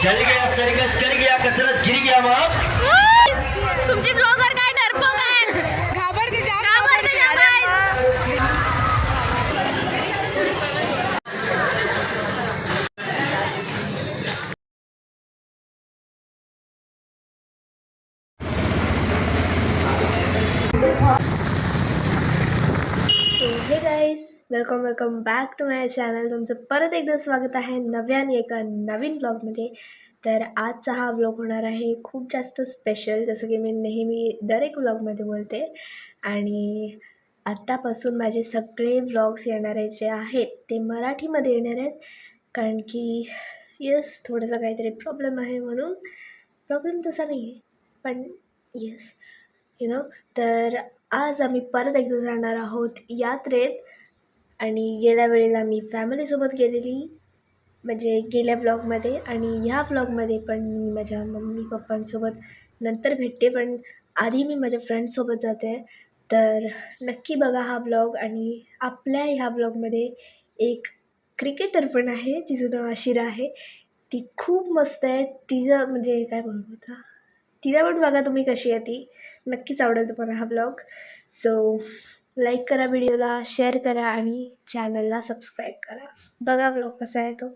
चल गया सर्कस कर गया कसरत गिर गया बाप. तुमची ब्लॉगर काय डरपोक आहे. घाबरते जाम घाबरते जाम आहे. Hey guys welcome back to my channel. तुमचं परत एकदा स्वागत आहे नव्याने एका नवीन ब्लॉगमध्ये. तर आजचा हा ब्लॉग होणार आहे खूप जास्त स्पेशल, जसं की मी नेहमी दर एक ब्लॉगमध्ये बोलते. आणि आत्तापासून माझे सगळे ब्लॉग्स येणारे जे आहेत ते मराठीमध्ये येणार आहेत, कारण की येस थोडंसं काहीतरी प्रॉब्लेम आहे, म्हणून प्रॉब्लेम तसा नाही आहे पण येस तर आज आम्ही परत एकदा जाणार आहोत यात्रेत. आणि गेल्या वेळेला मी फॅमिलीसोबत गेलेली, म्हणजे गेल्या ब्लॉगमध्ये, आणि ह्या ब्लॉगमध्ये पण मी माझ्या मम्मी पप्पांसोबत नंतर भेटते, पण आधी मी माझ्या फ्रेंड्ससोबत जाते. तर नक्की बघा हा ब्लॉग. आणि आपल्या ह्या ब्लॉगमध्ये एक क्रिकेटर पण आहे, तिचं नाव आशिरा आहे. ती खूप मस्त आहे. तिचं म्हणजे काय बोलू आता, तिला पण बघा तुम्ही कशी आहे ती. नक्कीच आवडेल तुम्हाला हा ब्लॉग. सो लाईक करा व्हिडिओला, शेअर करा आणि चॅनलला सबस्क्राईब करा. बघा ब्लॉग कसा आहे तो.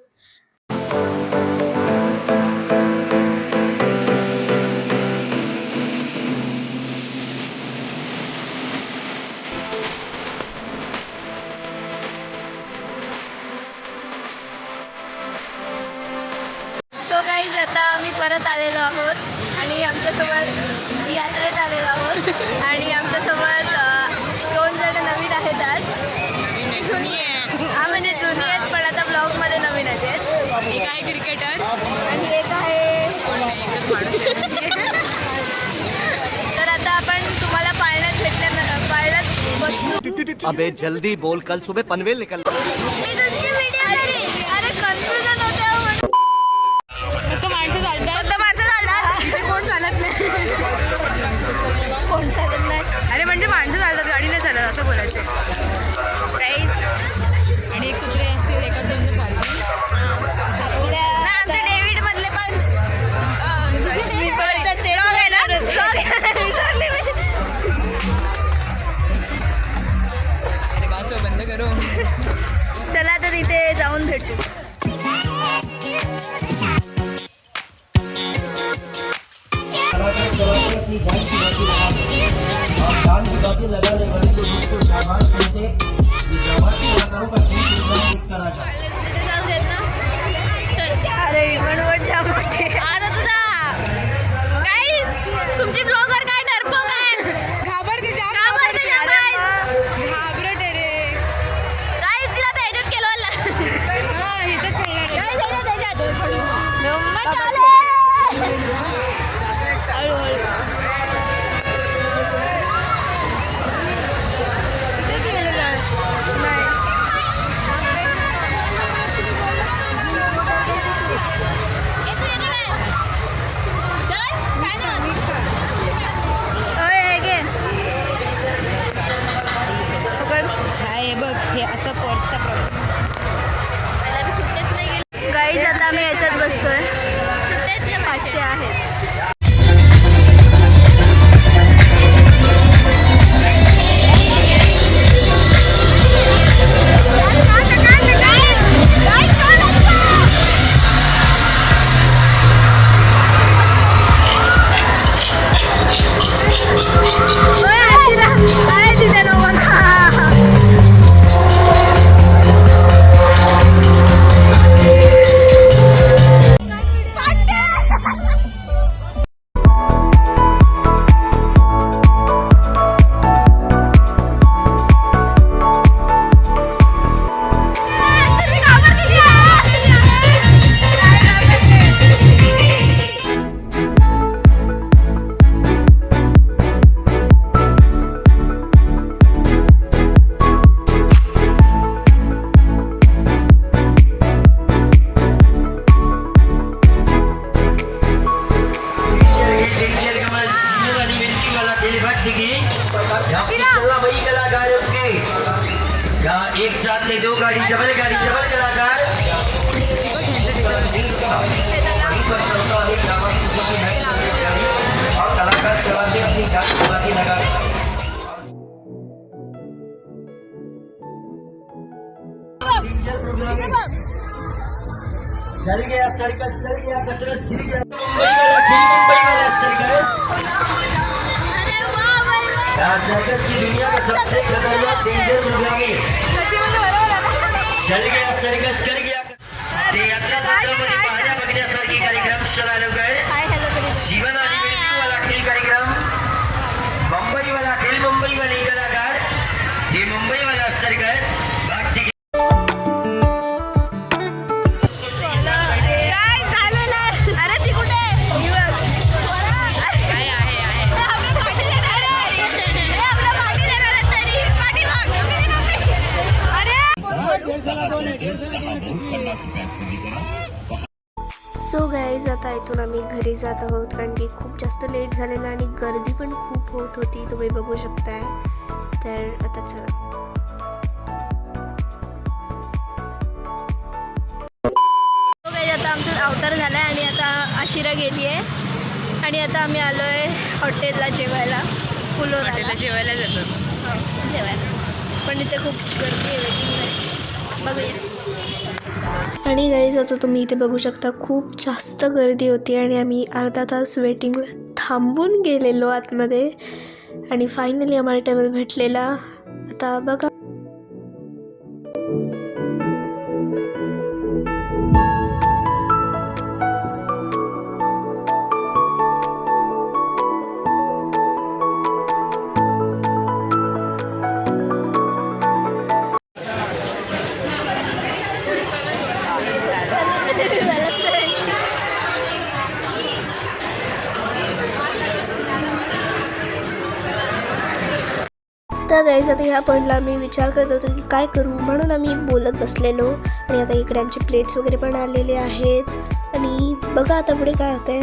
सो गाईज आता आम्ही परत आलेलो आहोत आणि आमच्यासोबत यात्रेत आलेलो आहोत. आणि आमच्यासोबत 2 जण नवीन आहेत आज. जुनी आहे. हा म्हणजे जुनी आहेत पण आता ब्लॉगमध्ये नवीन आहेत. एक आहे क्रिकेटर आणि एक आहे कोण नाही, एकच माणूस आहे. तर आता आपण तुम्हाला पाळण्यात पाळण्यात बसू. अबे जल्दी बोल, कल सुबह पनवेल निकल. मी तुमची व्हिडिओ करेन. अरे कन्फ्युजन होते म्हणून. फक्त माणसं चालतात. फक्त माणसं चालतात. इथे कोण चालत नाही. कोण चालत नाही. अरे म्हणजे माणसं चालतात, गाडी नाही चालत असं बोलायचं. गाईज आणि एक कुत्रे असतील, एखाद दोन तर चालतील. ना आमच्या डेव्हिड मधले पण मी बोलतात ते आहे ना. अरे बासो बंद करो. चला तर तिथे जाऊन भेटू. अरे विमानवट जा मोठे. आता तुझा गाईज तुमची ब्लॉगर काय डरपोक आहे. घाबरते जाम. घाबरते जाम आहे. घाबरट आहे रे. गाईज तिला तर ह्याच्यात केलं वाला. हा ह्याच्यात खेळणार आहे. गंमत चालू आहे. हळूहळू इथे खेळलेलं आहे. काय हे बघ, हे असं पर्सचा प्रॉब्लेम. गाईज आता आम्ही याच्यात बसतोय. 500 आहेत. एक साथ ले जाओ गाड़ी जबल कलाकार. पर चलता है ग्रामस्तों की नई तस्वीर और कलाकार चलाते अपनी झांकी बाजी लगा चल गया सर्कस चल गया कसरत गिर गया मुंबई वाला सर्कस या सर्कस की दुनिया का सबसे खतरनाक डेंजर प्रोग्राम है चल गया सर्कस कर गया ते यात्रा प्रोग्राममध्ये पाहण्या बघण्यासारखी कार्यक्रम शरारव आहे जीवन आणि मृत्यू वाला खेळ कार्यक्रम मुंबई वाला खेळ मुंबई वाले कलाकार हे मुंबई वाला सर्कस बाकी सो गाईज आता इथून आम्ही घरी जात आहोत कारण की खूप जास्त लेट झालेलं आणि गर्दी पण खूप होत होती तुम्ही बघू शकताय. तर आता चला. आता आमचा अवतार झाला आहे आणि आता आशिरा गेली आहे आणि आता आम्ही आलो आहे हॉटेलला जेवायला. हॉटेलला जेवायला जातो. जेवायला पण इथे खूप गर्दी आहे, वेटिंग आहे. बघूया. आणि गाईज आता तुम्ही इथे बघू शकता खूप जास्त गर्दी होती आणि आम्ही अर्धा तास वेटिंगला थांबून गेलेलो आतमध्ये आणि फायनली आम्हाला टेबल भेटलेला. आता बघा. तर गाईज आता ह्या पॉईंटला आम्ही विचार करत होतो की काय करू म्हणून आम्ही बोलत बसलेलो आणि आता इकडे आमचे प्लेट्स वगैरे पण आलेले आहेत आणि बघा आता पुढे काय होतंय.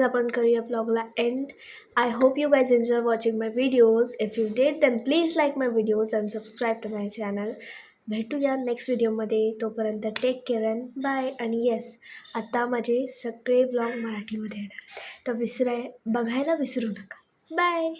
आपण करूया ब्लॉगला end. I hope you guys enjoy watching my videos. If you did then please like my videos and subscribe to my channel. भेटूया नेक्स्ट व्हिडिओमध्ये. तोपर्यंत टेक केअर अँड बाय. आणि येस, आता माझे सगळे ब्लॉग मराठीमध्ये येणार तर बघायला विसरू नका. बाय.